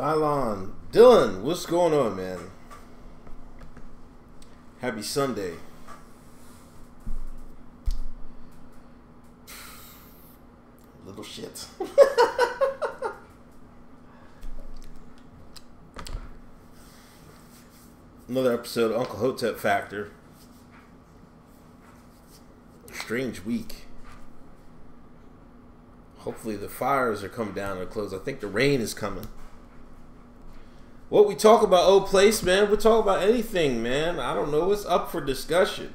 Dylon. Dylan, what's going on, man? Happy Sunday. Little shit. Another episode of Uncle Hotep Factor. Strange week. Hopefully the fires are coming down to a close. I think the rain is coming. What we talk about, old place, man. We talk about anything, man. I don't know. It's up for discussion.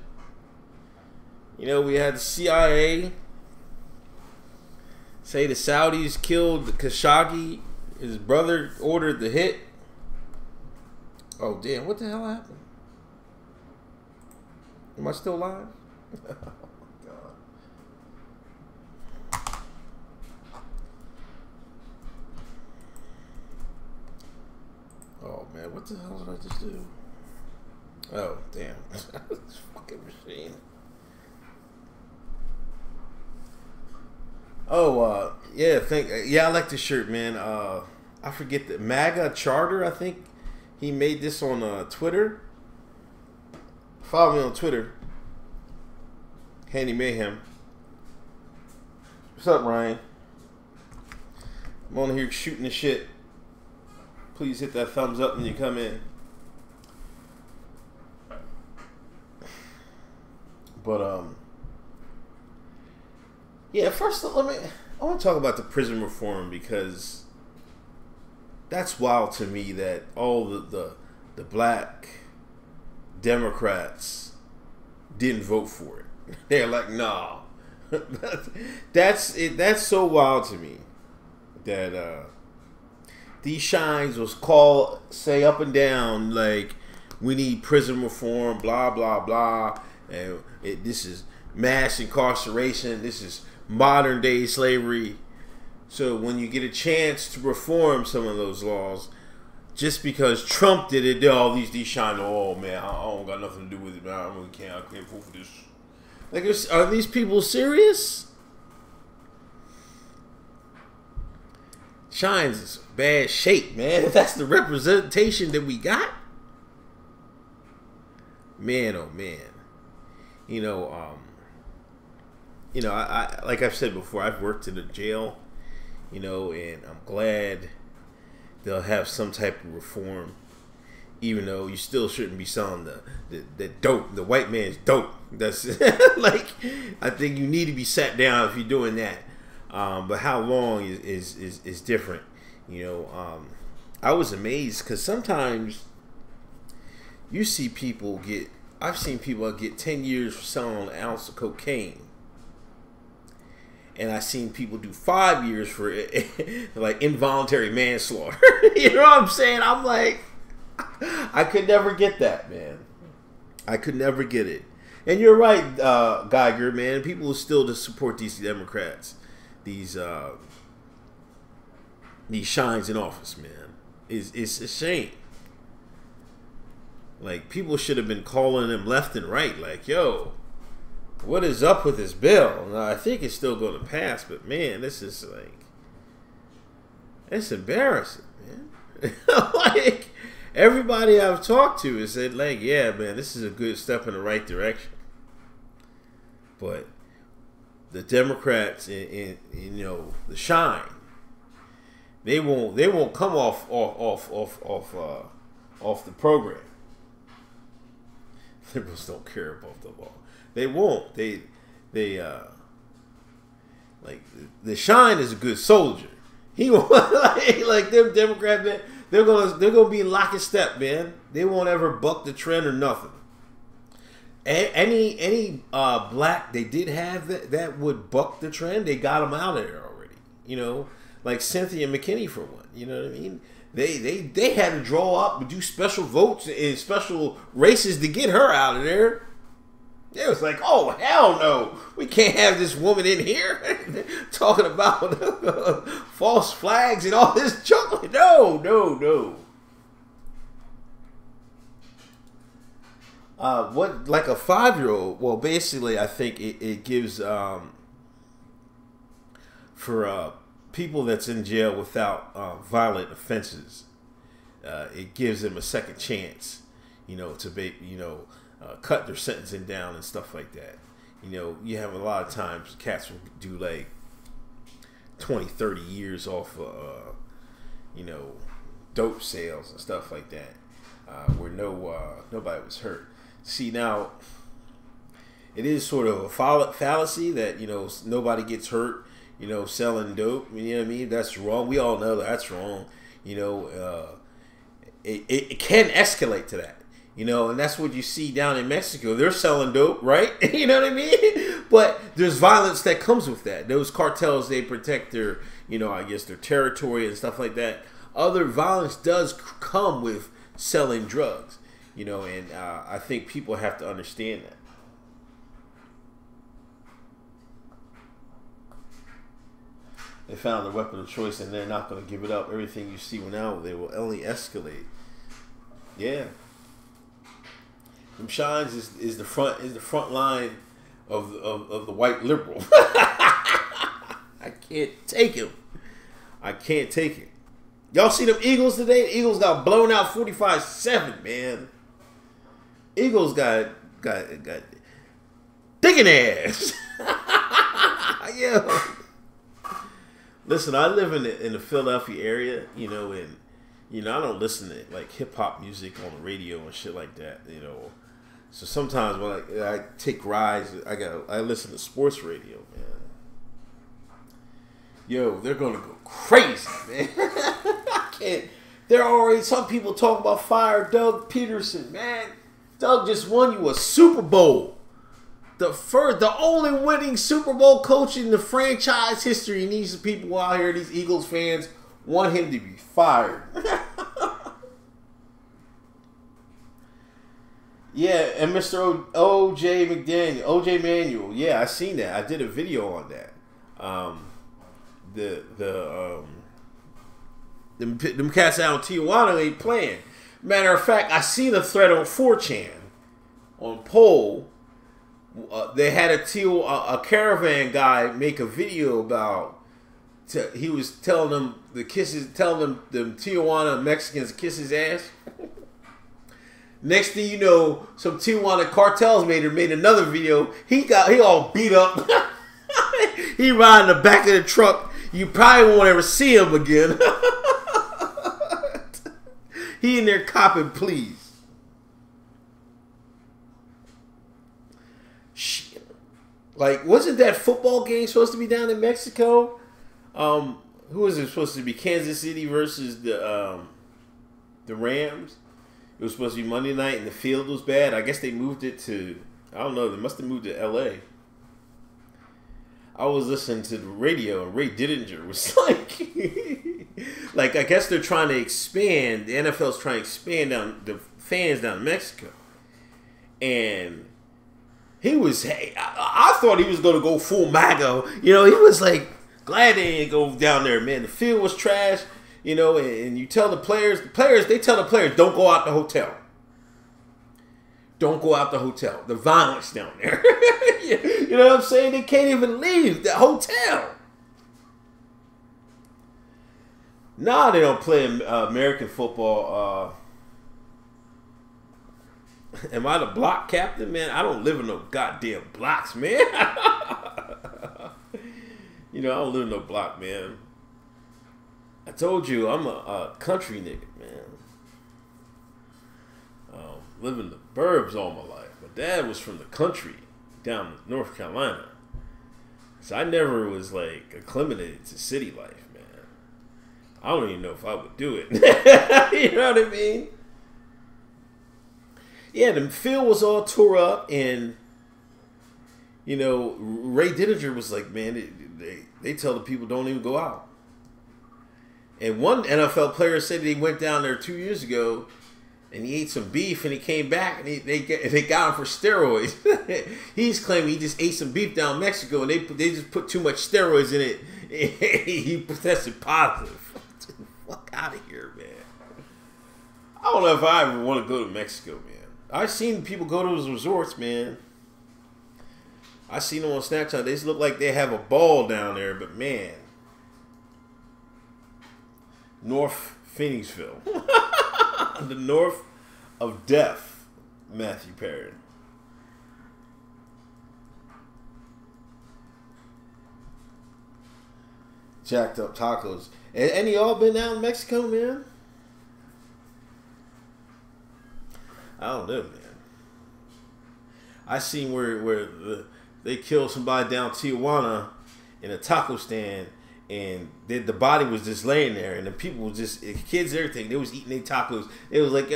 You know, we had the CIA say the Saudis killed Khashoggi. His brother ordered the hit. Oh, damn. What the hell happened? Am I still live? Oh man, what the hell did I just do? Oh damn, this fucking machine. Oh yeah, I like this shirt, man. I forget the MAGA Charter. I think he made this on Twitter. Follow me on Twitter, Handy Mayhem. What's up, Ryan? I'm on here shooting the shit. Please hit that thumbs up when you come in. But yeah. First, I want to talk about the prison reform because that's wild to me that all the black Democrats didn't vote for it. They're like, nah. That's it. That's so wild to me that these shines was called, say up and down, like, we need prison reform, blah, blah, blah. And this is mass incarceration. This is modern day slavery. So when you get a chance to reform some of those laws, just because Trump did it, all these shine, oh man, I don't got nothing to do with it, man. I can't vote for this. Like, are these people serious? Shines is bad shape, man. If that's the representation that we got, man, oh man. I like I've said before, I've worked in a jail, and I'm glad they'll have some type of reform, even though you still shouldn't be selling the dope, the white man's dope. That's like, I think you need to be sat down if you're doing that. But how long is different, I was amazed because sometimes you see people I've seen people get 10 years for selling an ounce of cocaine, and I've seen people do 5 years for like involuntary manslaughter. You know what I'm saying? I'm like, I could never get that, man. I could never get it. And you're right, Geiger, man. People still just support these Democrats. These shines in office, man. It's a shame. Like, people should have been calling them left and right, like, yo, what is up with this bill? Now, I think it's still going to pass, but man, this is like, it's embarrassing, man. Like, everybody I've talked to has said, like, yeah, man, this is a good step in the right direction. But the Democrats in the shine, they won't come off the program. Liberals don't care about the law. They won't. They like, the shine is a good soldier. He won't like them Democrat men. They're gonna be lock and step, man. They won't ever buck the trend or nothing. Any black they did have that would buck the trend, they got them out of there already. Like Cynthia McKinney for one. You know what I mean? They had to draw up and do special votes and special races to get her out of there. It was like, oh hell no, we can't have this woman in here talking about false flags and all this junk. No. What, like a 5-year-old? Well, basically, I think it gives for people that's in jail without violent offenses, it gives them a second chance, to be, cut their sentencing down and stuff like that. You have a lot of times cats will do like 20, 30 years off of, dope sales and stuff like that, where nobody was hurt. See, now, it is sort of a fallacy that, nobody gets hurt, selling dope. You know what I mean? That's wrong. We all know that's wrong. It can escalate to that, and that's what you see down in Mexico. They're selling dope, right? You know what I mean? But there's violence that comes with that. Those cartels, they protect their, I guess their territory and stuff like that. Other violence does come with selling drugs, and I think people have to understand that. They found their weapon of choice, and they're not going to give it up. Everything you see now, they will only escalate. Yeah, them shines is the front line of the white liberal. I can't take him. I can't take it. Y'all see them Eagles today? The Eagles got blown out 45-7, man. Eagles got digging ass. Yeah. Listen, I live in the Philadelphia area, and I don't listen to like hip hop music on the radio and shit like that, So sometimes when I take rides, I listen to sports radio, man. Yo, they're gonna go crazy, man. I can't. There are already some people talking about fire Doug Peterson, man. Doug just won you a Super Bowl. The only winning Super Bowl coach in the franchise history. And these people out here, these Eagles fans, want him to be fired. Yeah, and Mr. OJ Manuel. Yeah, I seen that. I did a video on that. Them cats out in Tijuana ain't playing. Matter of fact, I seen a thread on 4chan on Poll. They had a caravan guy make a video about. He was telling them the Tijuana Mexicans to kiss his ass. Next thing you know, some Tijuana cartels made another video. He all beat up. He riding the back of the truck. You probably won't ever see him again. He in there copping pleas. Shit. Like, wasn't that football game supposed to be down in Mexico? Who was it supposed to be? Kansas City versus the Rams. It was supposed to be Monday night, and the field was bad. I guess they moved it to, I don't know, they must have moved to L.A. I was listening to the radio, and Ray Didinger was like, I guess they're trying to expand, the NFL's trying to expand down the fans down in Mexico. And I thought he was going to go full MAGA. He was like, glad they didn't go down there, man. The field was trash. And you tell the players, they tell the players, don't go out the hotel. Don't go out the hotel. The violence down there. You know what I'm saying? They can't even leave the hotel. Nah, they don't play American football. Am I the block captain, man? I don't live in no goddamn blocks, man. I don't live in no block, man. I told you, I'm a country nigga, man. Live in the burbs all my life. My dad was from the country down in North Carolina. So I never was, like, acclimated to city life, man. I don't even know if I would do it. You know what I mean? Yeah, the field was all tore up, and, Ray Didinger was like, man, they tell the people don't even go out. And one NFL player said he went down there 2 years ago, and he ate some beef, and he came back, and they got him for steroids. He's claiming he just ate some beef down in Mexico, and they just put too much steroids in it. He tested positive. Get the fuck out of here, man. I don't know if I ever want to go to Mexico, man. I've seen people go to those resorts, man. I seen them on Snapchat. They just look like they have a ball down there, but man. North Phoenixville. The North of Death, Matthew Perry. Jacked up tacos. Any y'all been down in Mexico, man? I don't know, man. I seen where they killed somebody down Tijuana in a taco stand, and the body was just laying there, and the people was just kids, everything. They was eating their tacos. It was like,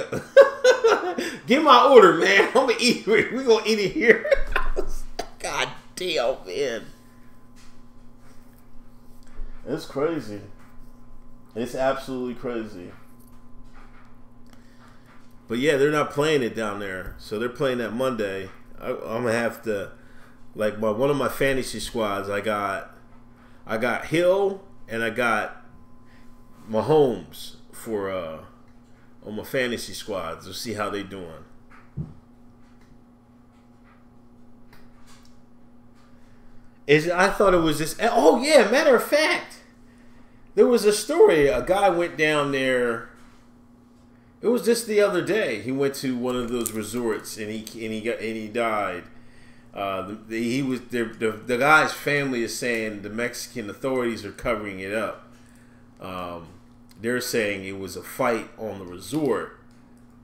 get my order, man. I'm gonna eat it. We gonna eat it here. God damn, man. It's crazy. It's absolutely crazy. But yeah, they're not playing it down there, so they're playing that Monday. I'm gonna have to, like, one of my fantasy squads. I got Hill and I got Mahomes for on my fantasy squads. We'll see how they doing. I thought it was just. Oh yeah, matter of fact, there was a story. A guy went down there. It was just the other day. He went to one of those resorts and he died. The guy's family is saying the Mexican authorities are covering it up. They're saying it was a fight on the resort,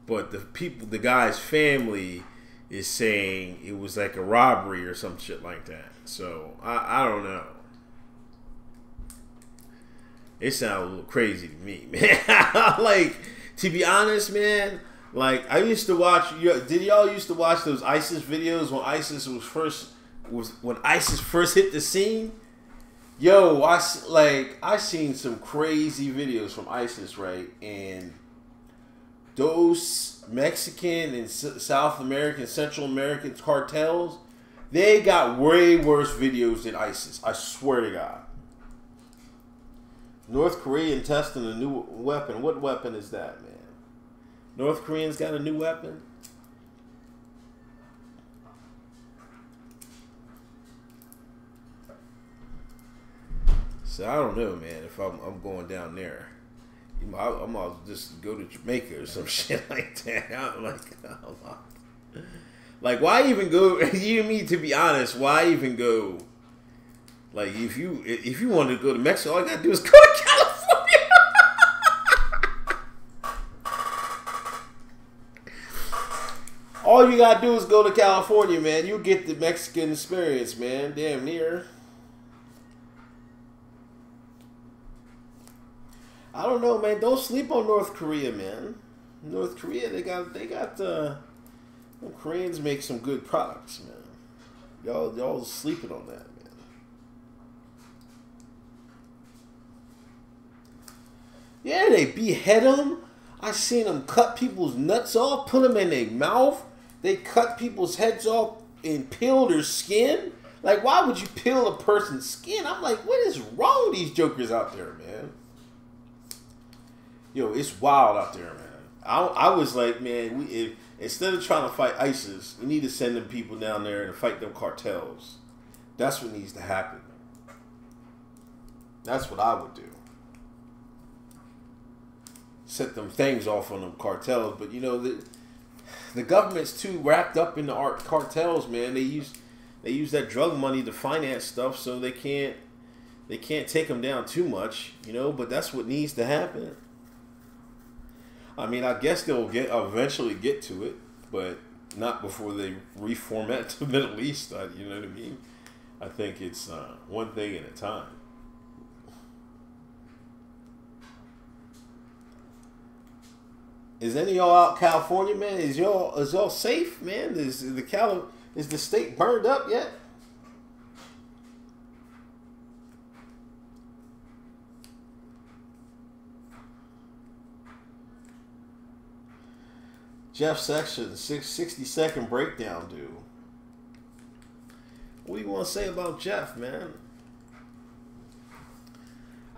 but the guy's family is saying it was like a robbery or some shit like that. So I don't know. It sounds a little crazy to me, man. Like, to be honest, man. Like, I used to watch. Did y'all used to watch those ISIS videos when ISIS when ISIS first hit the scene? Yo, I seen some crazy videos from ISIS, right? And those Mexican and South American, Central American cartels, they got way worse videos than ISIS. I swear to God. North Korean testing a new weapon. What weapon is that, man? North Koreans got a new weapon? So I don't know, man, if I'm going down there. I'm gonna just go to Jamaica or some shit like that. Like, why even go? You mean, to be honest, why even go? Like, if you wanted to go to Mexico, all you gotta do is go to California. All you gotta do is go to California, man. You get the Mexican experience, man. Damn near. I don't know, man. Don't sleep on North Korea, man. North Korea, they got Koreans make some good products, man. Y'all sleeping on that, man. Yeah, they behead them. I seen them cut people's nuts off, put them in their mouth. They cut people's heads off and peel their skin. Like, why would you peel a person's skin? I'm like, what is wrong with these jokers out there, man? Yo, it's wild out there, man. I was like, man, instead of trying to fight ISIS, we need to send them people down there and fight them cartels. That's what needs to happen. That's what I would do. Set them things off on them cartels, but you know the government's too wrapped up in the cartels, man. They use that drug money to finance stuff, so they can't take them down too much, you know. But that's what needs to happen. I mean, I guess they'll eventually get to it, but not before they reformat the Middle East. You know what I mean? I think it's one thing at a time. Is any of y'all out California, man? Is y'all safe, man? Is the state burned up yet? Jeff Sessions, 60-second breakdown, dude. What do you want to say about Jeff, man?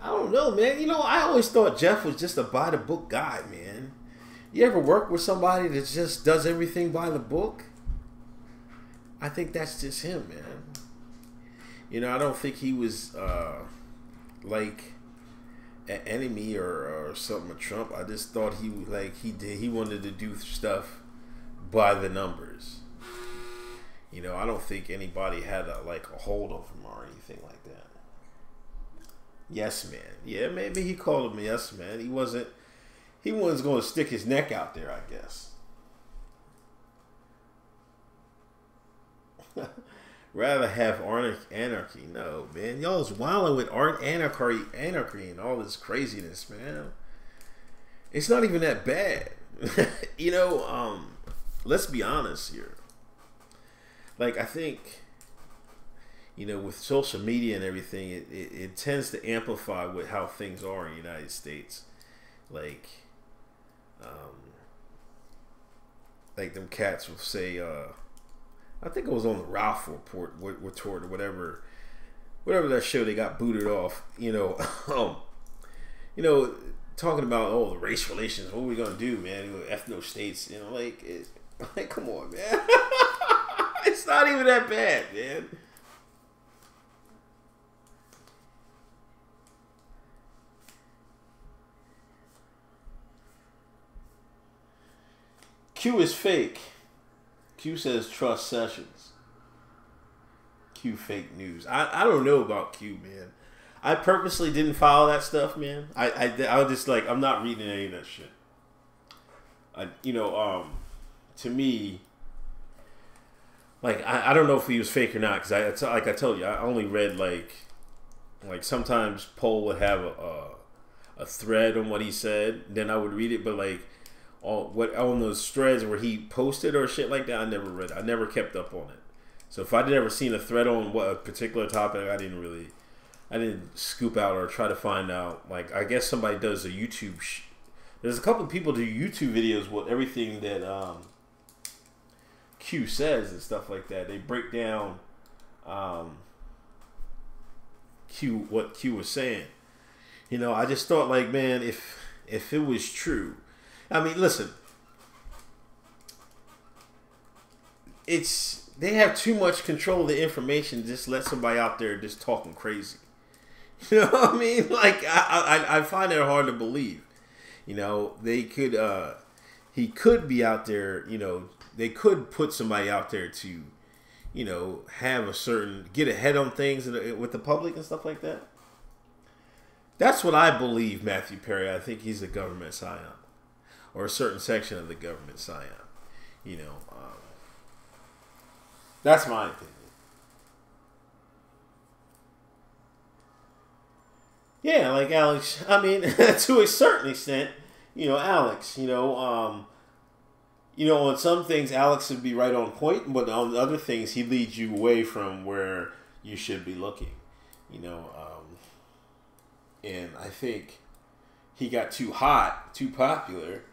I don't know, man. You know, I always thought Jeff was just a by-the-book guy, man. You ever work with somebody that just does everything by the book? I think that's just him, man. You know, I don't think he was, like, enemy or something of Trump. I just thought he wanted to do stuff by the numbers. You know, I don't think anybody had a hold of him or anything like that. Yes, man. Yeah, maybe he called him yes, man. He wasn't going to stick his neck out there, I guess. Rather have anarchy. No, man. Y'all's wilding with anarchy and all this craziness, man. It's not even that bad. You know, let's be honest here. Like, I think, you know, with social media and everything, it tends to amplify with how things are in the United States. Like them cats will say, I think it was on the Ralph Report or whatever that show they got booted off. You know, talking about the race relations. What are we gonna do, man? Ethno states. You know, like come on, man. It's not even that bad, man. Q is fake. Q says trust Sessions. Q fake news. I don't know about Q, man. I purposely didn't follow that stuff, man. I was just like, I'm not reading any of that shit. To me, like, I don't know if he was fake or not, because like I told you, I only read like sometimes Poll would have a thread on what he said, then I would read it, but like on those threads where he posted or shit like that, I never read it. I never kept up on it. So if I did ever seen a thread on a particular topic, I didn't scoop out or try to find out. Like, I guess somebody does a YouTube. There's a couple of people do YouTube videos with everything that Q says and stuff like that. They break down what Q was saying. You know, I just thought, like, man, if it was true. I mean, listen. They have too much control of the information. Just let somebody out there just talking crazy. You know what I mean? Like, I find it hard to believe. You know, they could, he could be out there, you know, they could put somebody out there to, you know, get ahead on things with the public and stuff like that. That's what I believe, Matthew Perry. I think he's a government scion. Or a certain section of the government scion. You know, that's my opinion. Yeah, like Alex. I mean, to a certain extent, you know, Alex. You know, on some things, Alex would be right on point, but on other things, he leads you away from where you should be looking. You know, and I think he got too hot, too popular.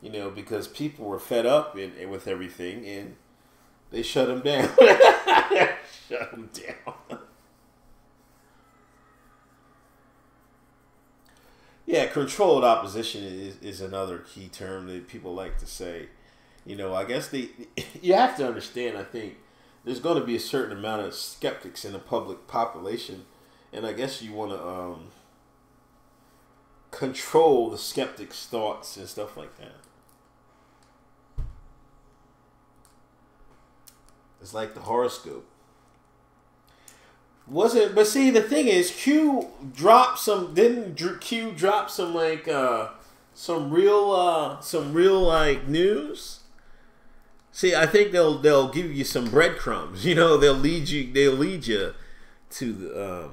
You know, because people were fed up with everything, and they shut him down. Shut him down. Yeah, controlled opposition is another key term that people like to say. You know, I guess you have to understand, I think, there's going to be a certain amount of skeptics in the public population, and I guess you want to control the skeptics' thoughts and stuff like that. It's like the horoscope. But see, the thing is, Q dropped some real like news. See, I think they'll give you some breadcrumbs. You know, they'll lead you to the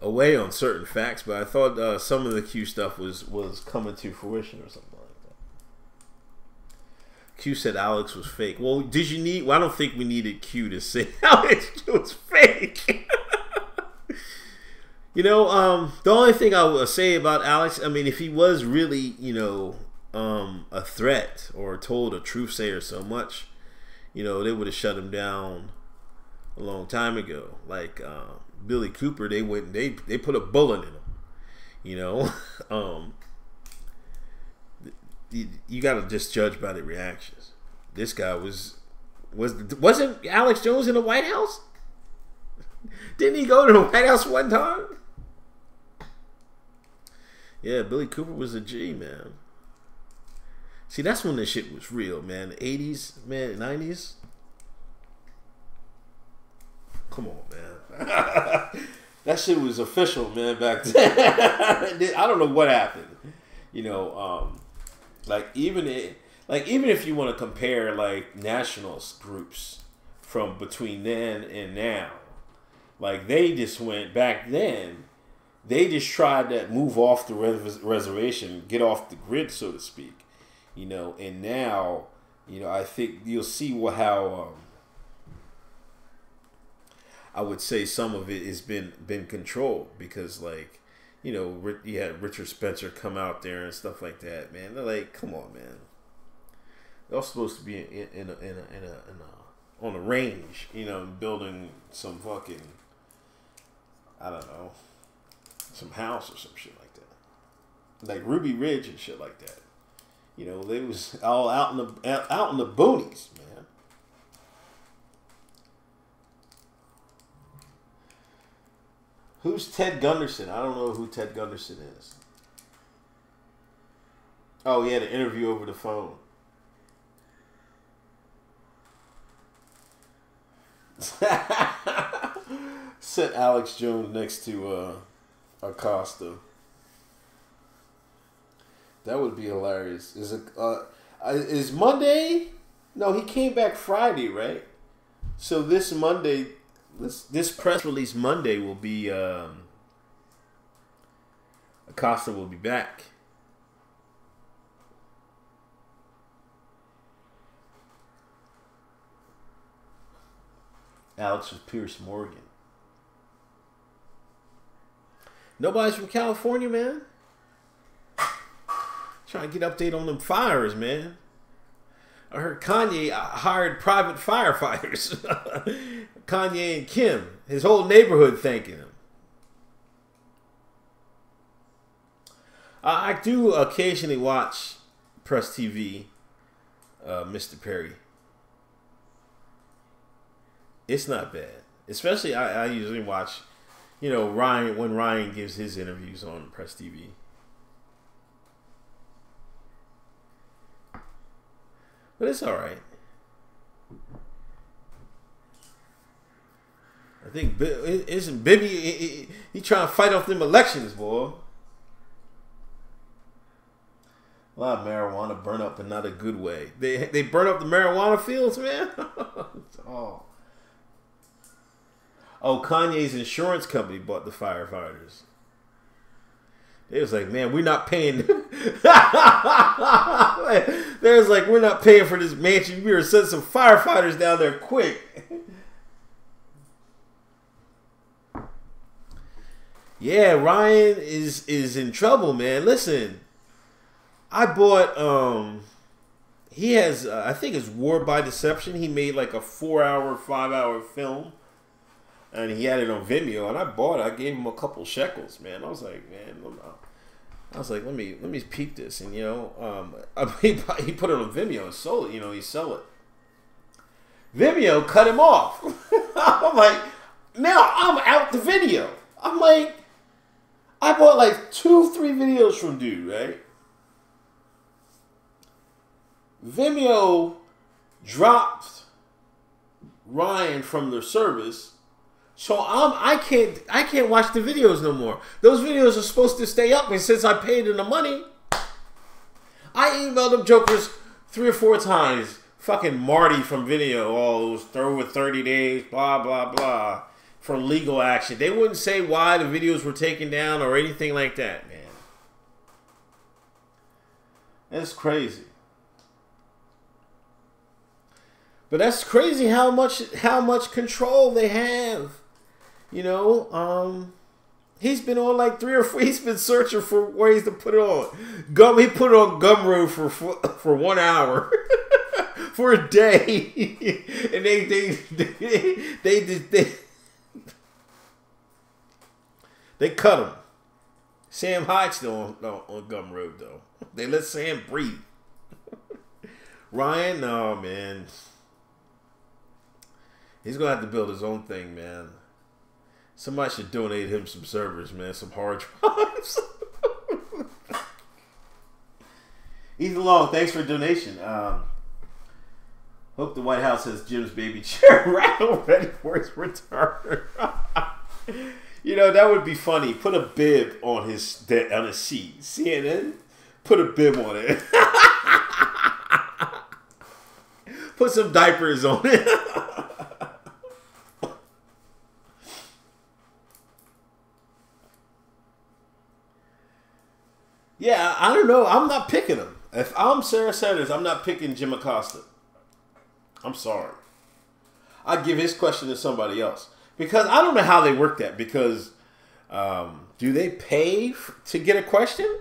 away on certain facts. But I thought some of the Q stuff was coming to fruition or something like that. Q said Alex was fake. Well, I don't think we needed Q to say Alex was fake. You know, the only thing I will say about Alex, I mean, if he was really, you know, a threat or told a truth-sayer so much, you know, they would have shut him down a long time ago. Like Billy Cooper, they put a bullet in him. You know, you got to just judge by the reactions. This guy wasn't Alex Jones in the White House? Didn't he go to the White House one time? Yeah, Billy Cooper was a G, man. See, that's when this shit was real, man. The 80s, man, 90s. Come on, man. That shit was official, man, back then. I don't know what happened. You know, like even if you want to compare like nationals groups from between then and now, like they just went back then. They just tried to move off the reservation, get off the grid, so to speak. You know, and now, you know, I think you'll see how I would say some of it has been controlled because, like, you know, you had Richard Spencer come out there and stuff like that. Man, they're like, come on, man. They're all supposed to be on a range, you know, building some fucking, I don't know, some house or some shit like that, like Ruby Ridge and shit like that. You know, they was all out in the boonies, man. Who's Ted Gunderson? I don't know who Ted Gunderson is. Oh, he had an interview over the phone. Set Alex Jones next to Acosta. That would be hilarious. Is Monday? No, he came back Friday, right? So this Monday, this press release Monday will be Acosta will be back. Alex was Pierce Morgan. Nobody's from California, man. Trying to get update on them fires, man. I heard Kanye hired private firefighters. Kanye and Kim. His whole neighborhood thanking him. I do occasionally watch Press TV, Mr. Perry. It's not bad. Especially I usually watch, you know, Ryan when Ryan gives his interviews on Press TV. But it's all right. I think isn't Bibby he trying to fight off them elections, boy. A lot of marijuana burn up in not a good way. They burn up the marijuana fields, man. Oh, Kanye's insurance company bought the firefighters. They was like, man, we're not paying. They was like, we're not paying for this mansion. We were sending some firefighters down there quick. Yeah, Ryan is in trouble, man. Listen, I bought. He has, I think it's War by Deception. He made like a 4-hour, 5-hour film. And he had it on Vimeo, and I bought it. I gave him a couple shekels, man. I was like, man, let me peep this, and you know, he put it on Vimeo and sold it. You know, he sold it. Vimeo cut him off. I'm like, now I'm out the video. I'm like, I bought like 2-3 videos from dude, right? Vimeo dropped Ryan from their service. So I can't watch the videos no more. Those videos are supposed to stay up, and since I paid them the money, I emailed them jokers 3 or 4 times. Fucking Marty from Video, oh, it was over 30 days, blah blah blah, for legal action. They wouldn't say why the videos were taken down or anything like that, man. That's crazy. But that's crazy how much control they have. You know, he's been on like 3 or 4. He's been searching for ways to put it on. He put it on Gumroad for 1 hour, for a day, and they cut him. Sam Hyde's still on Gumroad though. They let Sam breathe. Ryan, no man, he's gonna have to build his own thing, man. Somebody should donate him some servers, man. Some hard drives. Ethan Long, thanks for the donation. Hope the White House has Jim's baby chair rattle ready for his return. You know, that would be funny. Put a bib on his seat. CNN, put a bib on it. Put some diapers on it. Yeah, I don't know. I'm not picking him. If I'm Sarah Sanders, I'm not picking Jim Acosta. I'm sorry. I'd give his question to somebody else. Because I don't know how they work that. Because do they pay to get a question?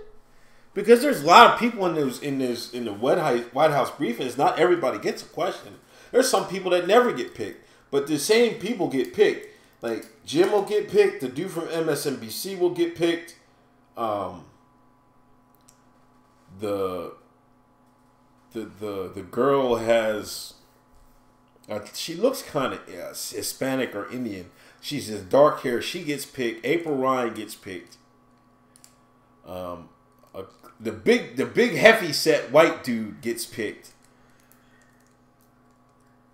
Because there's a lot of people in the White House briefings. Not everybody gets a question. There's some people that never get picked. But the same people get picked. Like Jim will get picked. The dude from MSNBC will get picked. The girl has she looks kind of Hispanic or Indian. She's just dark hair. She gets picked. April Ryan gets picked. The big heavy set white dude gets picked.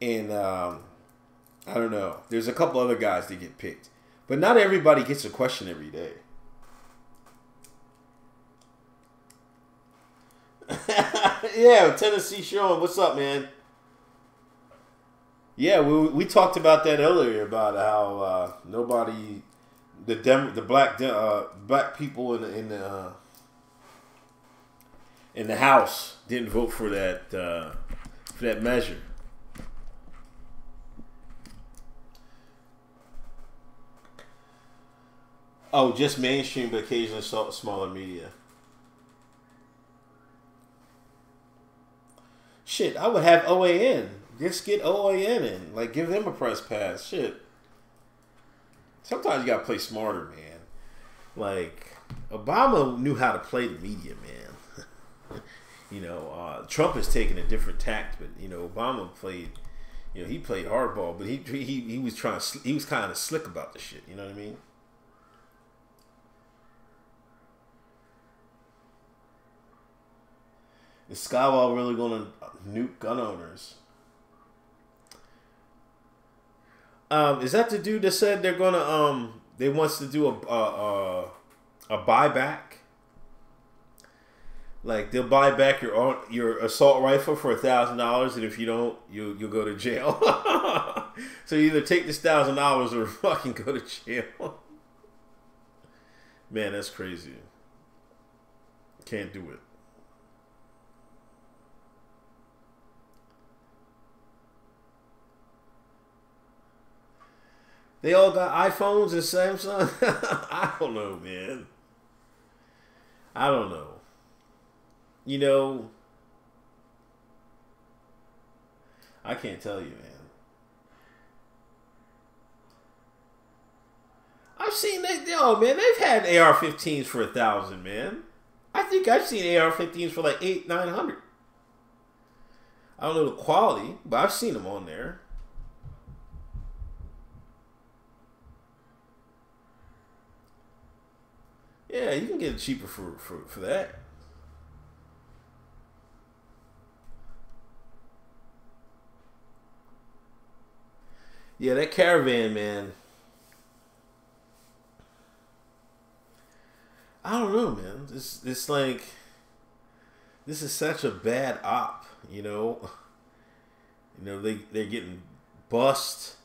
And I don't know. There's a couple other guys that get picked, but not everybody gets a question every day. Yeah, Tennessee Sean, what's up, man? Yeah, we talked about that earlier about how nobody, the black people in the House didn't vote for that measure. Oh, just mainstream, but occasionally smaller media. Shit, I would have OAN. Just get OAN in. Like, give them a press pass. Shit. Sometimes you gotta play smarter, man. Like, Obama knew how to play the media, man. You know, Trump has taken a different tact, but, you know, Obama played, you know, he played hardball, but he was he was kind of slick about the shit. You know what I mean? Is Skywall really going to nuke gun owners? Is that the dude that said they're going to they wants to do a buyback? Like they'll buy back your assault rifle for $1,000, and if you don't, you'll go to jail. So you either take this $1,000 or fucking go to jail. Man, that's crazy. Can't do it. They all got iPhones and Samsung. I don't know, man. I don't know. You know, I can't tell you, man. I've seen they've had AR-15s for $1,000, man. I think I've seen AR-15s for like $800-900. I don't know the quality, but I've seen them on there. Yeah, you can get it cheaper for that. Yeah, that Caravan, man. I don't know, man. This like this is such a bad op, you know. You know, they're getting bust.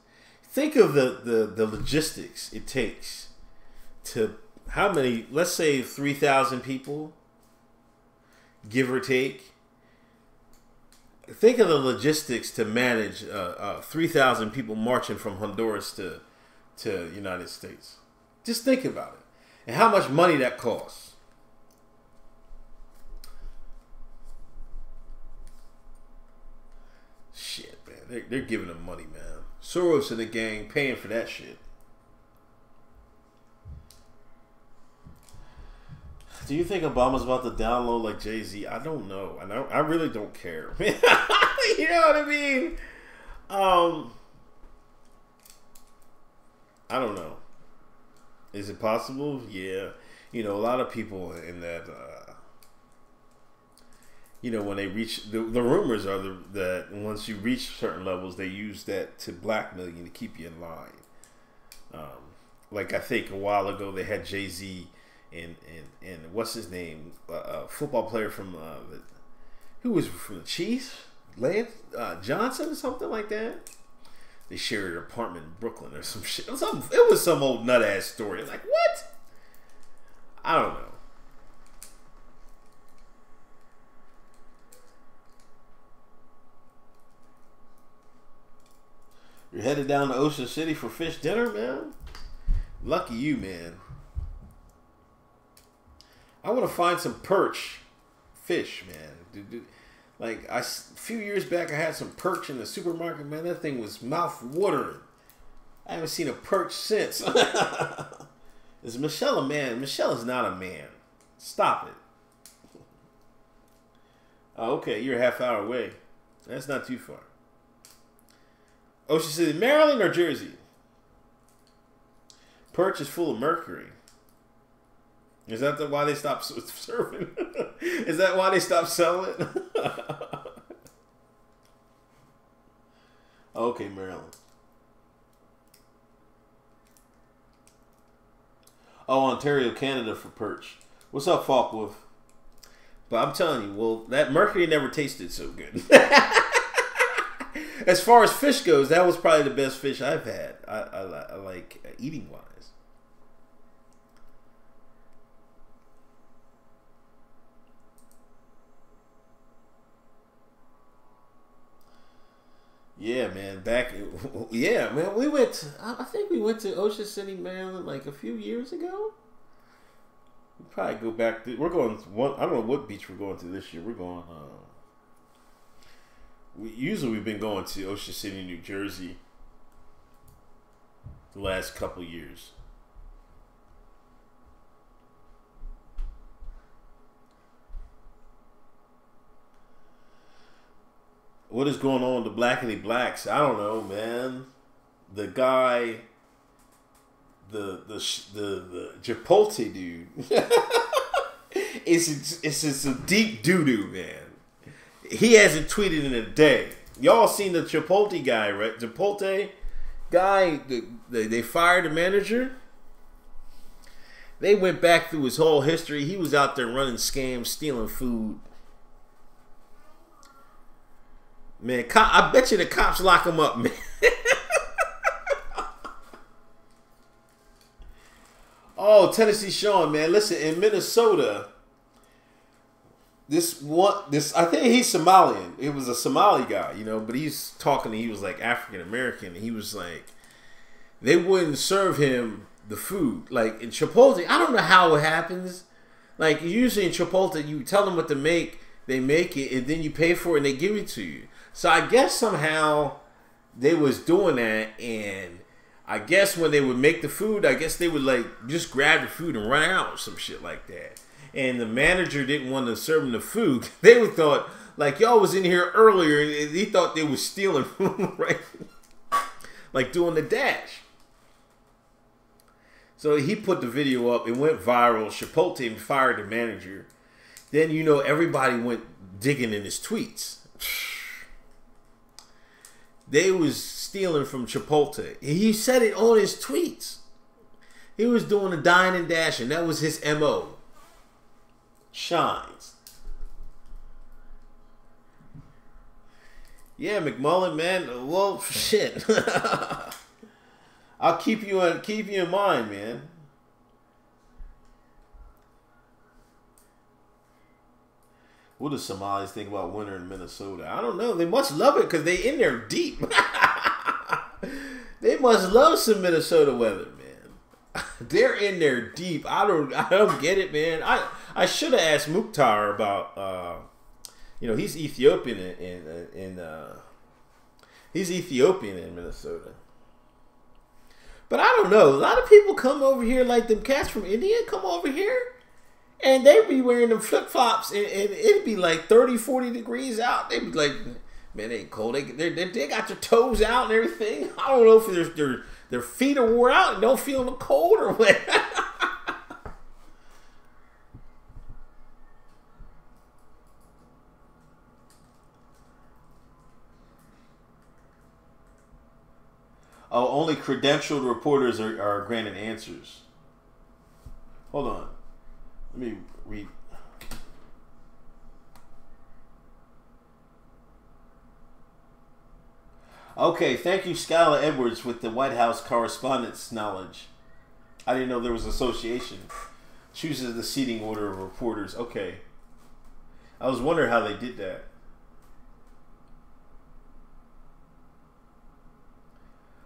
Think of the logistics it takes to how many, let's say 3,000 people, give or take. Think of the logistics to manage 3,000 people marching from Honduras to United States. Just think about it. And how much money that costs. Shit, man. They're giving them money, man. Soros and the gang paying for that shit. Do you think Obama's about to download like Jay-Z? I don't know. I really don't care. You know what I mean? I don't know. Is it possible? Yeah. You know, a lot of people in that you know, when they reach the rumors are that once you reach certain levels, they use that to blackmail you to keep you in line. Like I think a while ago they had Jay-Z and what's his name, a football player from who was from the Chiefs, Lance Johnson or something like that. They shared an apartment in Brooklyn or some shit. It was some old nut ass story. Like what? I don't know. You're headed down to Ocean City for fish dinner, man? Lucky you, man. I want to find some perch fish, man. Like, a few years back, I had some perch in the supermarket, man. That thing was mouth-watering. I haven't seen a perch since. Is Michelle a man? Michelle is not a man. Stop it. Oh, okay, you're a half hour away. That's not too far. Ocean City, Maryland or Jersey? Perch is full of mercury. Is that why they stopped serving? Is that why they stopped selling it? Okay, Maryland. Oh, Ontario, Canada for perch. What's up, Falkwolf? But I'm telling you, well, that mercury never tasted so good. As far as fish goes, that was probably the best fish I've had. I like eating wise. Yeah, man. Yeah, man. We went. I think we went to Ocean City, Maryland, like a few years ago. We'll probably go back. We're going. I don't know what beach we're going to this year. We're going. We've been going to Ocean City, New Jersey, the last couple years. What is going on with the Blackity Blacks? I don't know, man. The guy, the Chipotle dude, it's some deep doo doo, man. He hasn't tweeted in a day. Y'all seen the Chipotle guy, right? Chipotle guy, they fired the manager. They went back through his whole history. He was out there running scams, stealing food. Man, I bet you the cops lock him up, man. Oh, Tennessee Sean, man. Listen, in Minnesota, I think he's Somalian. It was a Somali guy, you know, but he was like African American. He was like, they wouldn't serve him the food. Like in Chipotle, I don't know how it happens. Like usually in Chipotle, you tell them what to make, they make it, and then you pay for it and they give it to you. So I guess somehow they was doing that, and I guess when they would make the food, I guess they would like just grab the food and run out or some shit like that. And the manager didn't want to serve them the food. They would thought, like, y'all was in here earlier, and he thought they was stealing food, right? Like doing the dash. So he put the video up. It went viral. Chipotle fired the manager. Then, you know, everybody went digging in his tweets. They was stealing from Chipotle. He said it on his tweets. He was doing a dine and dash, and that was his MO. Shines. Yeah, McMullen, man. Well, shit. I'll keep you in mind, man. What do Somalis think about winter in Minnesota? I don't know. They must love it because they in there deep. They must love some Minnesota weather, man. They're in there deep. I don't get it, man. I should have asked Mukhtar about. You know, he's Ethiopian he's Ethiopian in Minnesota. But I don't know. A lot of people come over here, like them cats from India come over here. And they be wearing them flip-flops, and it'd be like 30, 40 degrees out. They'd be like, man, they ain't cold. They got their toes out and everything. I don't know if their feet are wore out and don't feel the cold or what. only credentialed reporters are granted answers. Hold on. Let me read. Okay, thank you, Skylar Edwards, with the White House correspondence knowledge. I didn't know there was an association. Chooses the seating order of reporters. Okay. I was wondering how they did that.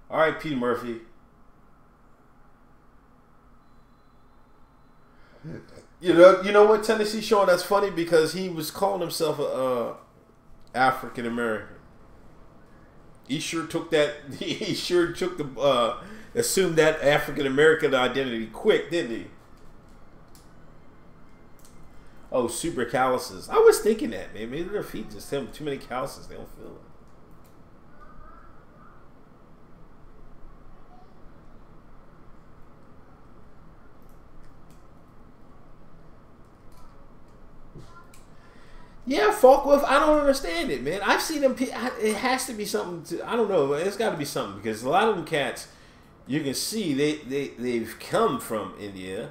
All right, Peter Murphy. You know what, Tennessee Sean? That's funny because he was calling himself a African American. He sure took that. He sure took the assumed that African American identity quick, didn't he? Oh, super calluses. I was thinking that, man. Maybe their feet just have too many calluses. They don't feel it. Yeah, Falkworth, I don't understand it, man. I've seen them. It has to be something. I don't know. It's got to be something because a lot of them cats, you can see they've come from India,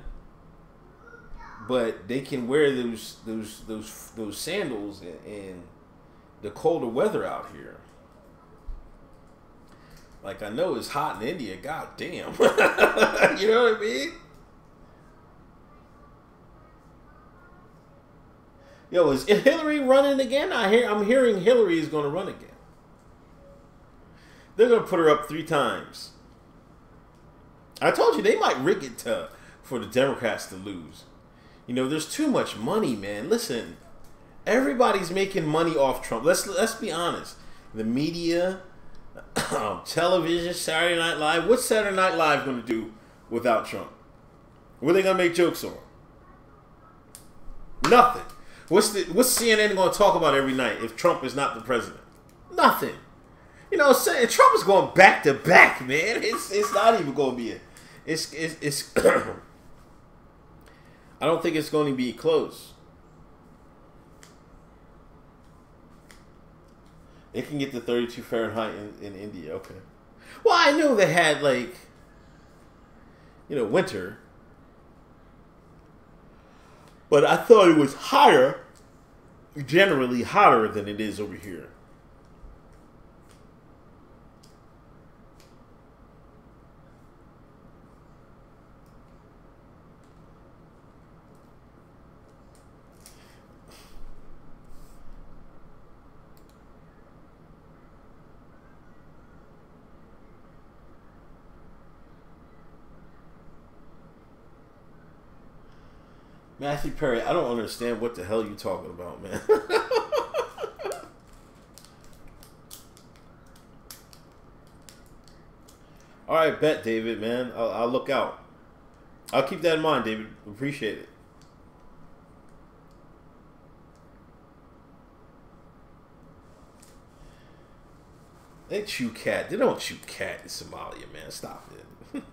but they can wear those sandals in the colder weather out here. Like I know it's hot in India. God damn, you know what I mean? Yo, is Hillary running again? I'm hearing Hillary is going to run again. They're going to put her up 3 times. I told you they might rig it for the Democrats to lose. You know, there's too much money, man. Listen, everybody's making money off Trump. Let's be honest. The media, television, Saturday Night Live. What's Saturday Night Live going to do without Trump? What are they going to make jokes on? Nothing. What's CNN going to talk about every night if Trump is not the president? Nothing. You know, Trump is going back to back, man. It's not even going to be it's I don't think it's going to be close. They can get to 32 Fahrenheit in India. Okay. Well, I knew they had winter. But I thought it was higher, generally hotter than it is over here. Matthew Perry, I don't understand what the hell you're talking about, man. All right, bet, David, man. I'll look out. I'll keep that in mind, David. Appreciate it. They chew cat. They don't chew cat in Somalia, man. Stop it.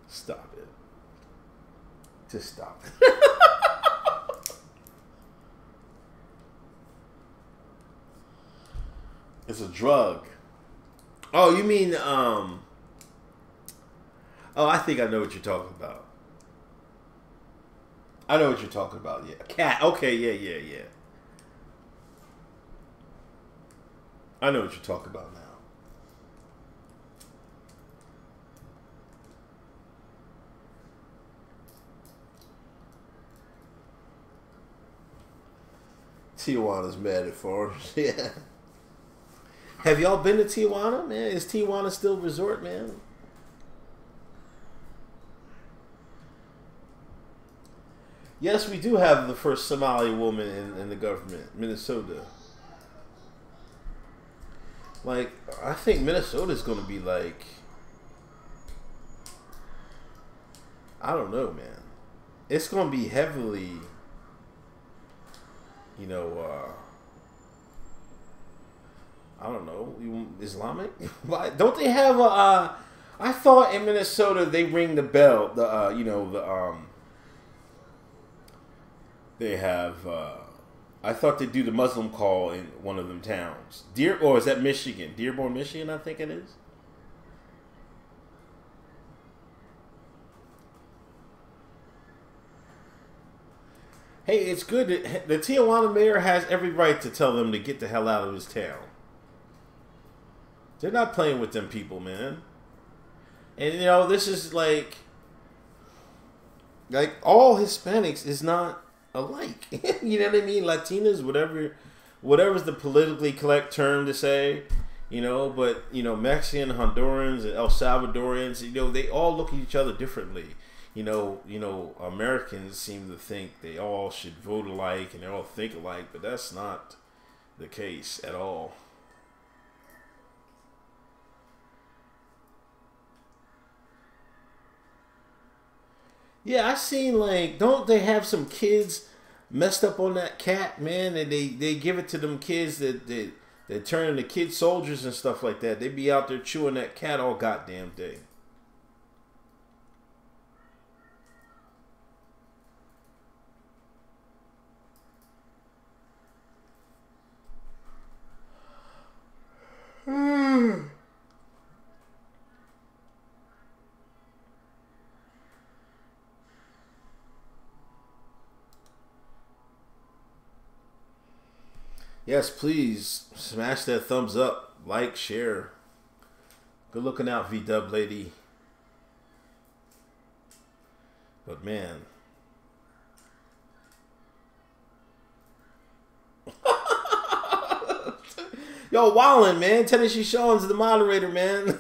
Stop it. Just stop it. It's a drug. Oh, you mean, oh, I think I know what you're talking about. I know what you're talking about, yeah. Cat. Okay, yeah. I know what you're talking about now. Tijuana's mad at foreigners. Yeah. Have y'all been to Tijuana, man? Is Tijuana still a resort, man? Yes, we do have the first Somali woman in the government, Minnesota. Like, I think Minnesota's going to be like, I don't know, man. It's going to be heavily, I don't know, Islamic? Don't they have I thought in Minnesota they ring the bell, they have, I thought they'd do the Muslim call in one of them towns. Or is that Michigan? Dearborn, Michigan, I think it is. Hey, it's good. The Tijuana mayor has every right to tell them to get the hell out of his town. They're not playing with them people, man. And, you know, this is like all Hispanics is not alike. You know what I mean? Latinas, whatever's the politically correct term to say, you know, but, you know, Mexican, Hondurans, and El Salvadorians, you know, they all look at each other differently. You know, Americans seem to think they all should vote alike and they all think alike, but that's not the case at all. Yeah, I seen like, don't they have some kids messed up on that cat, man? And they give it to them kids that turn into kid soldiers and stuff like that. They be out there chewing that cat all goddamn day. Yes, please smash that thumbs up, like, share. Good looking out, V-Dub lady. But man, yo, Wallin, man, Tennessee Sean's the moderator, man.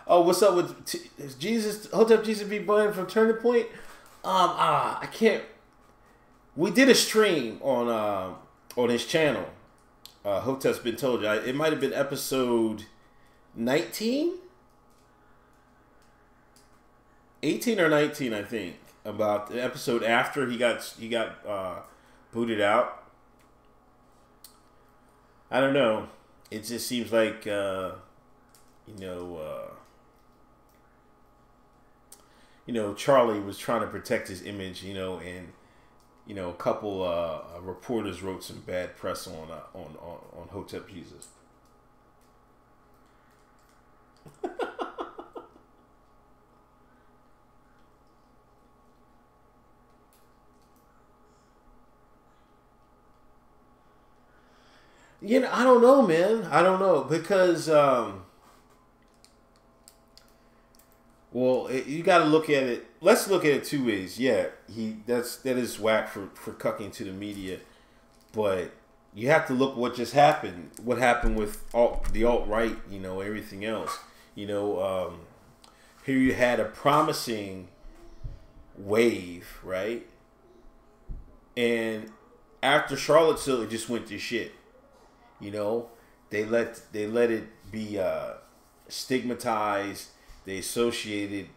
Oh, what's up with Jesus? Hotep Jesus be buying from Turning Point. I can't. We did a stream on his channel. Hotep's been told you. It might have been episode 19, 18 or 19, I think. About the episode after he got booted out. I don't know. It just seems like Charlie was trying to protect his image, and a couple reporters wrote some bad press on Hotep Jesus. I don't know, man. I don't know because you got to look at it. Let's look at it two ways. Yeah, that is whack for cucking to the media, but you have to look what just happened. What happened with the alt-right? Everything else. Here you had a promising wave, right? And after Charlottesville, it just went to shit. They let it be stigmatized. They associated,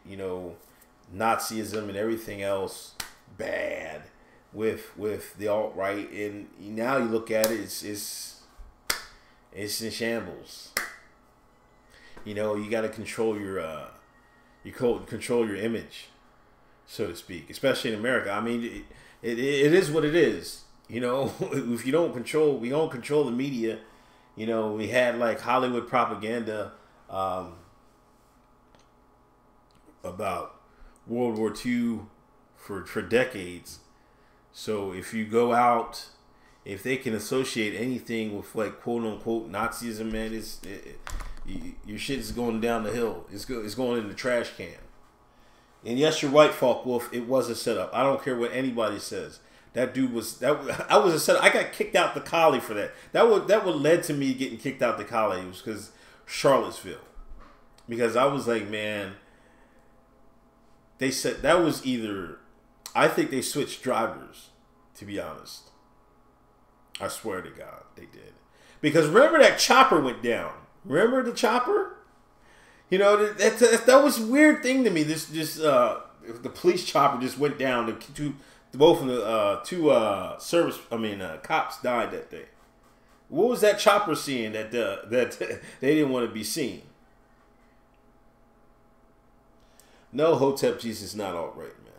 Nazism and everything else bad with the alt-right, and now you look at it, it's in shambles. You got to control your image, so to speak, especially in America. I mean, it is what it is. If we don't control the media. We had like Hollywood propaganda about World War II for decades. So if you go out, if they can associate anything with like quote unquote Nazism, man, your shit is going down the hill. It's going in the trash can. And yes, you're right, Falkwolf. It was a setup. I don't care what anybody says. That dude was I was a setup. I got kicked out the collie for that. That would led to me getting kicked out the collie. It was because Charlottesville, because I was like, man. They said that was either. I think they switched drivers. To be honest, I swear to God, they did. Because remember that chopper went down. Remember the chopper? That was a weird thing to me. The police chopper just went down. Both of the cops died that day. What was that chopper seeing that they didn't want to be seen? No, Hotep Jesus is not alt-right, man.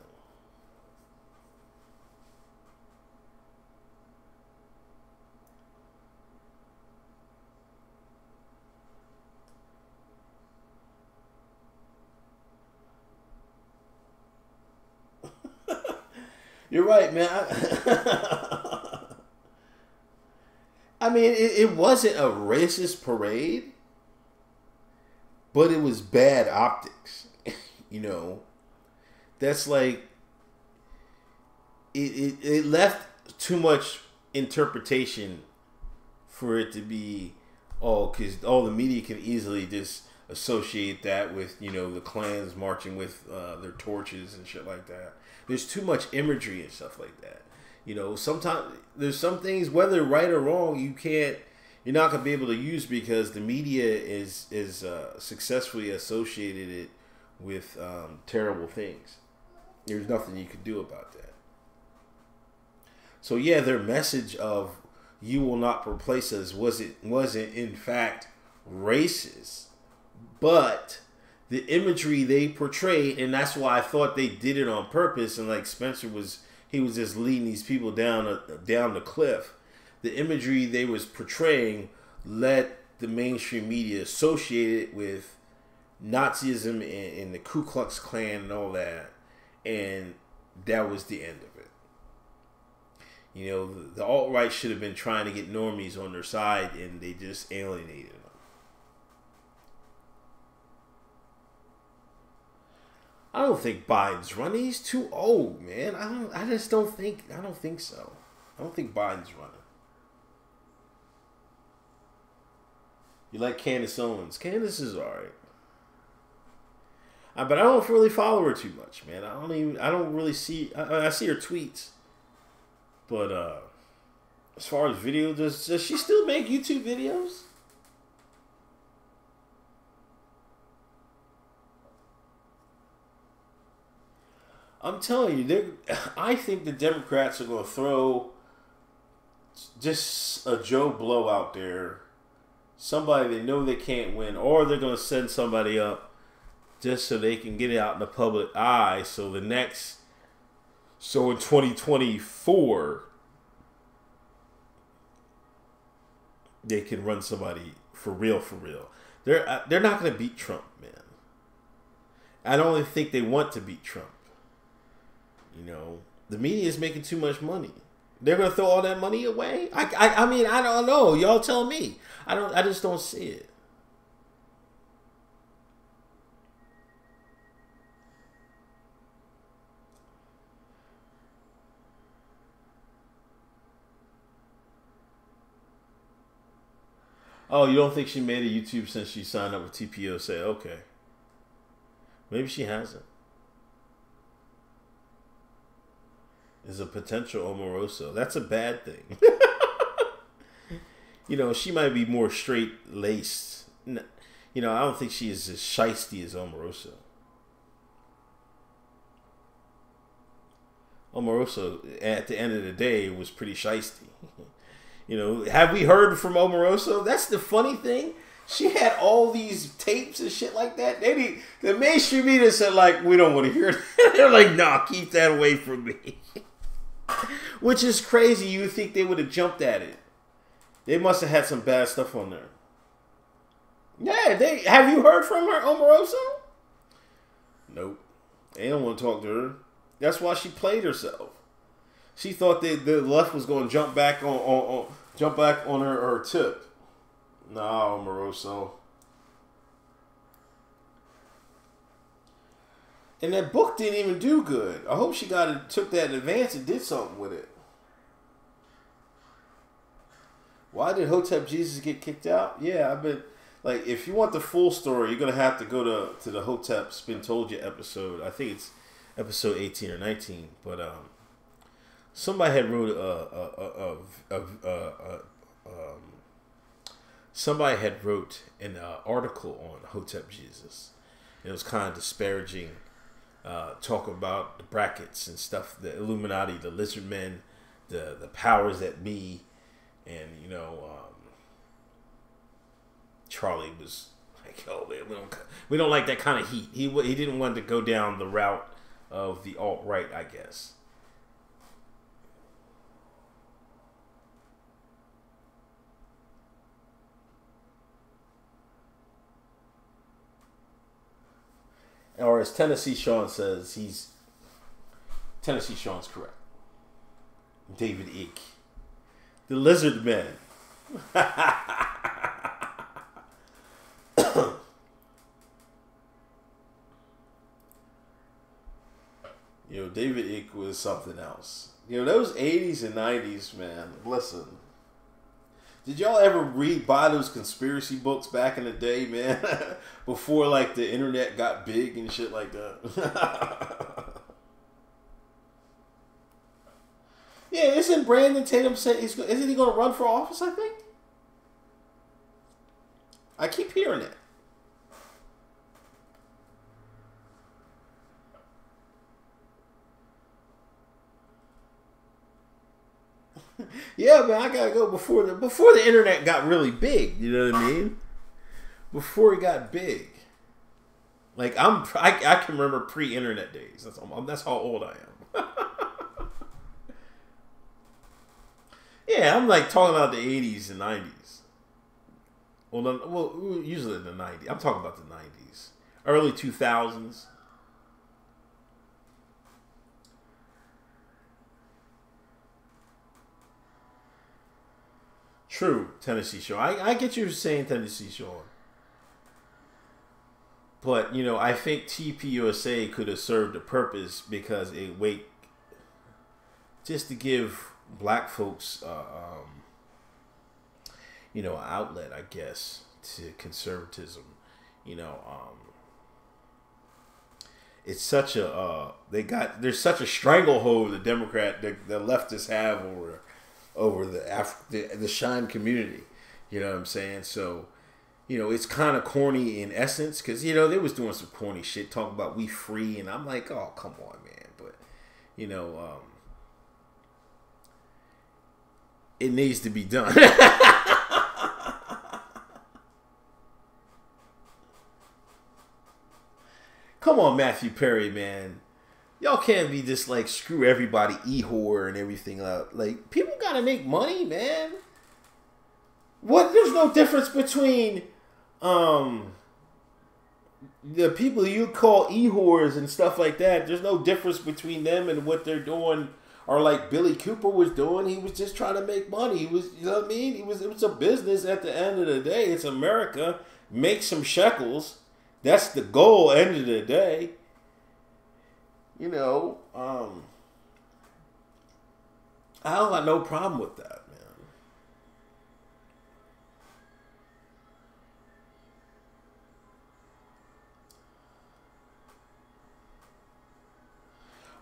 You're right, man. I mean, it wasn't a racist parade, but it was bad optics. You know, that's like it left too much interpretation for it to be because all the media can easily just associate that with, you know, the Klans marching with their torches and shit like that. There's too much imagery and stuff like that. You know, sometimes there's some things, whether right or wrong, you're not gonna be able to use because the media is successfully associated it with terrible things. There's nothing you can do about that. So yeah, their message of "you will not replace us" wasn't in fact racist, but the imagery they portrayed, and that's why I thought they did it on purpose. And like Spencer was just leading these people down the cliff. The imagery they was portraying let the mainstream media associate it with Nazism and the Ku Klux Klan and all that, and that was the end of it. You know, the alt-right should have been trying to get normies on their side, and they just alienated them. I don't think Biden's running. He's too old, man. I don't think so. I don't think Biden's running. You like Candace Owens. Candace is alright. But I don't really follow her too much, man. I don't really see. I see her tweets. But as far as video, does she still make YouTube videos? I'm telling you, I think the Democrats are going to throw just a Joe Blow out there. Somebody they know they can't win, or they're going to send somebody up just so they can get it out in the public eye. So in 2024, they can run somebody for real. They're not going to beat Trump, man. I don't even think they want to beat Trump. You know, the media is making too much money. They're gonna throw all that money away. I mean, I don't know. Y'all tell me. I just don't see it. Oh, you don't think she made a YouTube since she signed up with TPO? Say, okay. Maybe she hasn't. Is a potential Omarosa. That's a bad thing. You know, she might be more straight-laced. You know, I don't think she is as shiesty as Omarosa. Omarosa, at the end of the day, was pretty shiesty. You know, have we heard from Omarosa? That's the funny thing. She had all these tapes and shit like that. The mainstream media said, like, we don't want to hear it. They're like, nah, keep that away from me. Which is crazy. You would think they would have jumped at it. They must have had some bad stuff on there. Yeah, have you heard from her, Omarosa? Nope. They don't want to talk to her. That's why she played herself. She thought that the left was going to jump back on her tip. Nah, Omarosa. And that book didn't even do good. I hope she took that in advance and did something with it. Why did Hotep Jesus get kicked out? Yeah, I've been like, if you want the full story, you're gonna have to go to the Hotep's Been Told You episode. I think it's episode 18 or 19. But somebody had wrote somebody had wrote an article on Hotep Jesus. It was kind of disparaging. Talking about the brackets and stuff, the Illuminati, the lizard men, the powers that be, and you know, Charlie was like, "Oh man, we don't like that kind of heat." He didn't want to go down the route of the alt-right, I guess. Or as Tennessee Sean says, Tennessee Sean's correct. David Icke, the Lizard Man. David Icke was something else. Those 80s and 90s, man. Listen, did y'all ever buy those conspiracy books back in the day, man? Before like the internet got big and shit like that. Yeah, isn't Brandon Tatum say isn't he going to run for office? I think. I keep hearing it. Yeah, man, I gotta go before the internet got really big. You know what I mean? Before it got big. Like I can remember pre-internet days. That's how old I am. Yeah, I'm like talking about the 80s and 90s. Well, usually the 90s. I'm talking about the 90s, early 2000s. True, Tennessee Shore. I get you saying Tennessee Shore. But, I think TPUSA could have served a purpose because just to give black folks, an outlet, I guess, to conservatism. It's such a, there's such a stranglehold the the leftists have over the Shine community. You know what I'm saying? So, it's kind of corny in essence because, they was doing some corny shit talking about we free. And I'm like, oh, come on, man. But, it needs to be done. Come on, Matthew Perry, man. Y'all can't be just like screw everybody, e-whore and everything up. Like, people gotta make money, man. What? There's no difference between the people you call e-whores and stuff like that. There's no difference between them and what they're doing. Or like Billy Cooper was doing. He was just trying to make money. He was, you know what I mean? It was a business at the end of the day. It's America. Make some shekels. That's the goal, end of the day. I don't got no problem with that, man.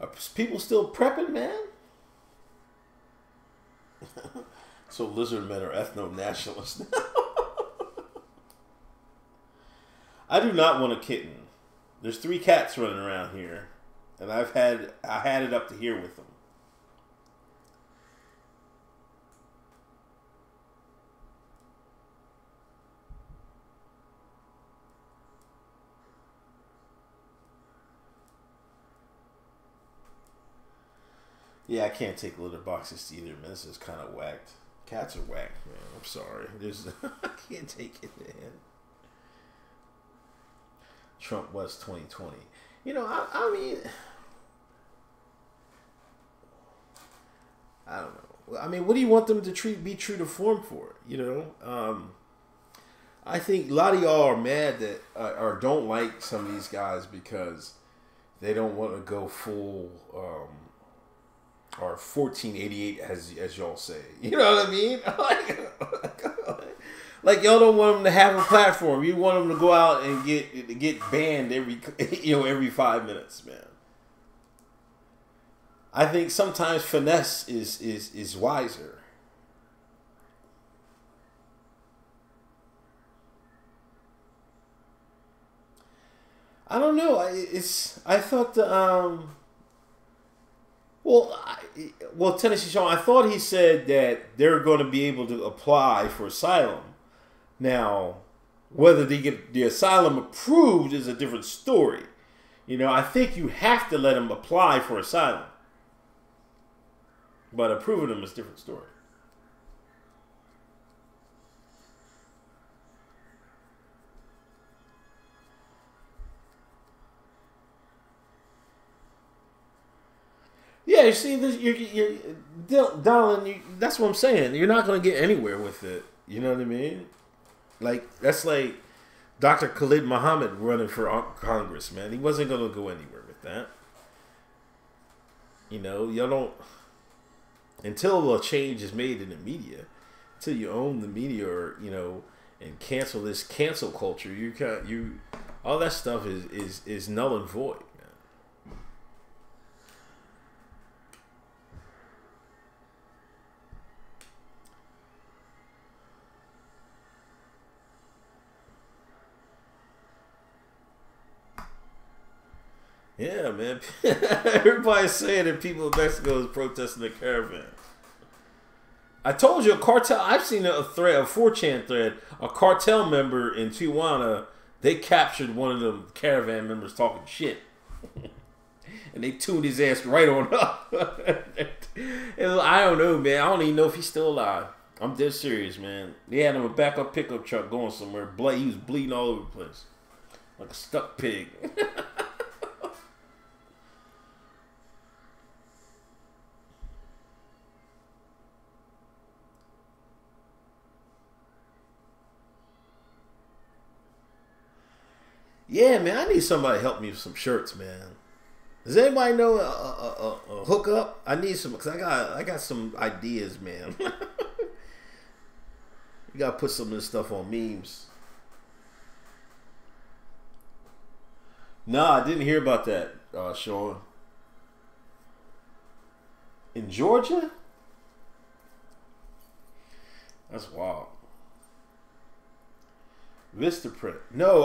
Are people still prepping, man? So lizard men are ethno-nationalists now. I do not want a kitten. There's 3 cats running around here, and I had it up to here with them. Yeah, I can't take litter boxes either, man. This is kind of whacked. Cats are whacked, man. I'm sorry. I can't take it, man. Trump was 2020. I mean, I don't know. I mean, what do you want them to be true to form for? I think a lot of y'all are mad that or don't like some of these guys because they don't want to go full or 1488 as y'all say. You know what I mean? Like y'all don't want them to have a platform. You want them to go out and get banned every 5 minutes, man. I think sometimes finesse is wiser. I don't know. I thought the Tennessee Sean. I thought he said that they're going to be able to apply for asylum. Now, whether they get the asylum approved is a different story. I think you have to let them apply for asylum. But approving them is a different story. Yeah, you see, this, darling, that's what I'm saying. You're not going to get anywhere with it. You know what I mean? Like, that's like Dr. Khalid Muhammad running for Congress, man. He wasn't going to go anywhere with that. You know, y'all don't, until a change is made in the media, until you own the media, or, you know, and cancel this cancel culture, all that stuff is null and void. Yeah, man. Everybody's saying that people in Mexico is protesting the caravan. I told you a cartel. I've seen a thread, a 4chan thread. A cartel member in Tijuana, they captured one of the caravan members talking shit, and they tuned his ass right on up. And I don't know, man. I don't even know if he's still alive. I'm dead serious, man. They had him a backup pickup truck going somewhere. He was bleeding all over the place, like a stuck pig. Yeah, man, I need somebody to help me with some shirts, man. Does anybody know a hookup? I need some, because I got some ideas, man. You gotta put some of this stuff on memes. Nah, I didn't hear about that, Sean. In Georgia? That's wild. Vistaprint. No,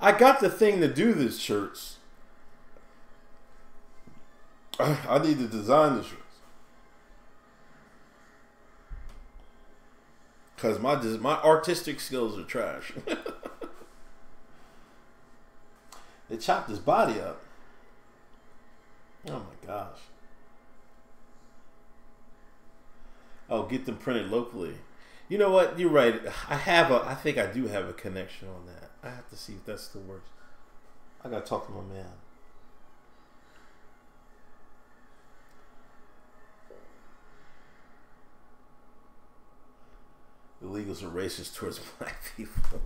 I got the thing to do this shirts. I need to design the shirts. Because my artistic skills are trash. They chopped his body up. Oh my gosh. Oh, get them printed locally. You know what? You're right. I think I do have a connection on that. I have to see if that still works. I gotta talk to my man. Illegals are racist towards black people.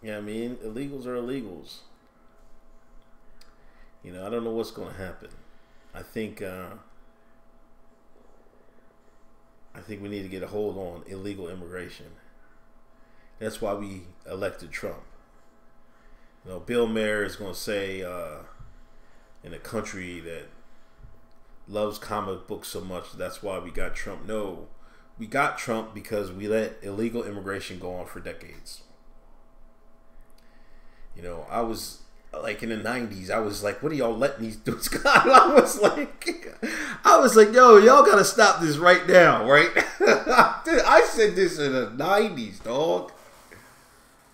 Yeah, I mean, illegals are illegals. You know, I don't know what's going to happen. I think we need to get a hold on illegal immigration. That's why we elected Trump. You know, Bill Maher is going to say in a country that loves comic books so much, that's why we got Trump. No, we got Trump because we let illegal immigration go on for decades. You know, I was like in the 90s, I was like, what are y'all letting these dudes go? I was like, yo, y'all gotta stop this right now, right? Dude, I said this in the 90s, dog.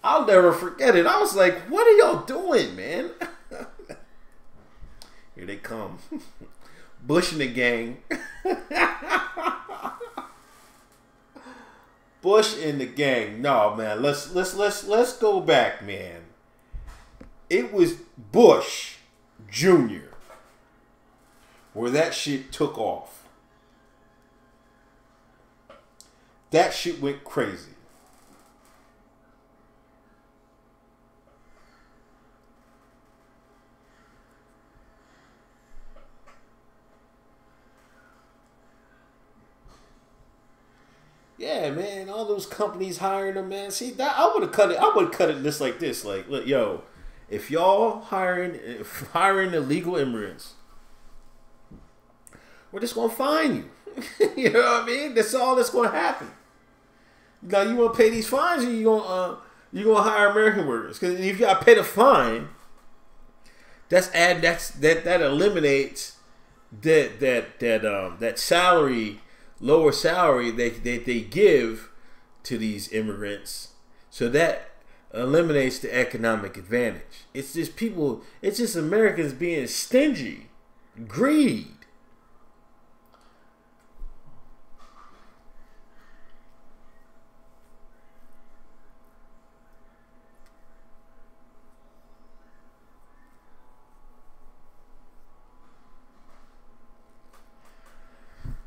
I'll never forget it. I was like, what are y'all doing, man? Here they come. Bush and the gang. Bush and the gang. No, man, let's go back, man. It was Bush Jr. where that shit took off. That shit went crazy. Yeah, man, all those companies hiring them, man. See, that I would have cut it. I would have cut it just like this. Like, look, yo, if y'all hiring illegal immigrants, we're just gonna fine you. You know what I mean? That's all that's gonna happen. Now, you want to pay these fines, or you gonna hire American workers? Because if you gotta pay the fine, that eliminates that salary, lower salary they give to these immigrants, so that eliminates the economic advantage. It's just people. It's just Americans being stingy, greed.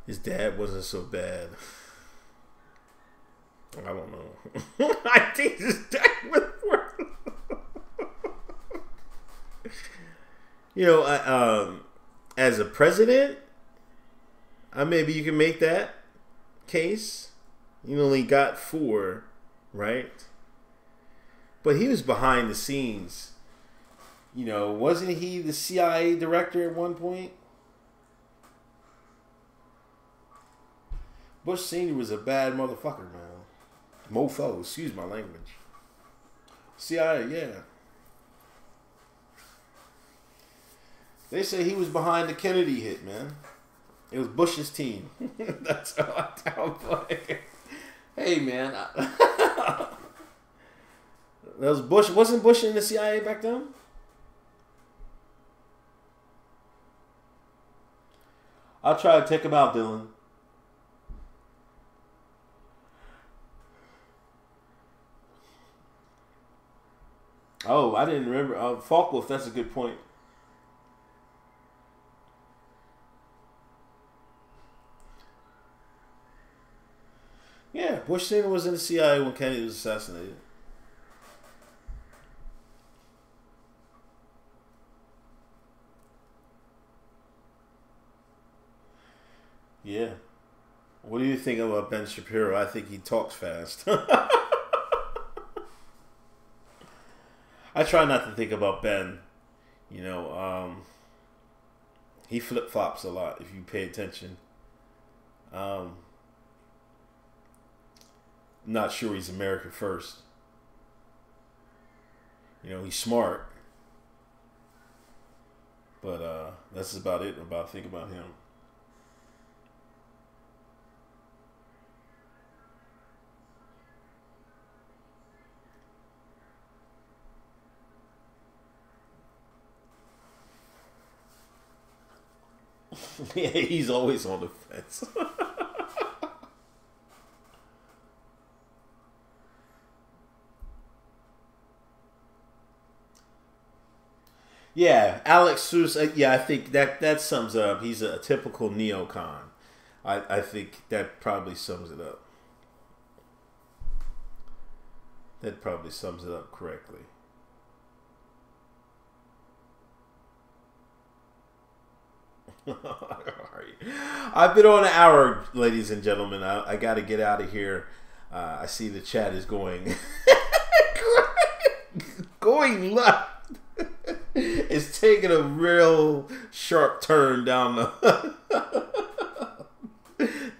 his dad wasn't so bad. I don't know. I think his dad was worse. You know, as a president, maybe you can make that case. You only got 4, right? But he was behind the scenes. You know, wasn't he the CIA director at one point? Bush Sr. was a bad motherfucker, man. Mofo, excuse my language. CIA, yeah. They say he was behind the Kennedy hit, man. It was Bush's team. That's how I tell like. Hey, man. That was Bush. Wasn't Bush in the CIA back then? I'll try to take him out, Dylan. Oh, I didn't remember. Falkwolf, that's a good point. Yeah, Bush Sr. was in the CIA when Kennedy was assassinated. Yeah. What do you think about Ben Shapiro? I think he talks fast. I try not to think about Ben. You know, he flip-flops a lot if you pay attention. Not sure he's America first. You know, he's smart. But that's about it I think about him. Yeah, he's always on the fence. Yeah, Alex Seuss. Yeah, I think that sums it up. He's a typical neocon. I think that probably sums it up. That probably sums it up correctly. All right. I've been on an hour, ladies and gentlemen. I got to get out of here. I see the chat is going going left. It's taking a real sharp turn down the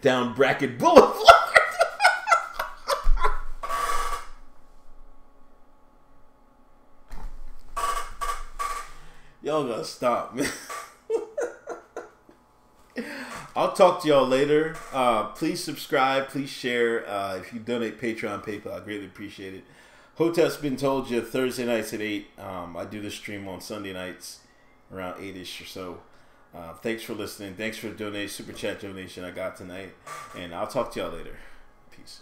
down Bracket Boulevard. Y'all gotta stop, man. I'll talk to y'all later. Please subscribe. Please share. If you donate Patreon, PayPal, I greatly appreciate it. Hotep's been told you Thursday nights at 8. I do the stream on Sunday nights around 8-ish or so. Thanks for listening. Thanks for the donation, super chat donation I got tonight. And I'll talk to y'all later. Peace.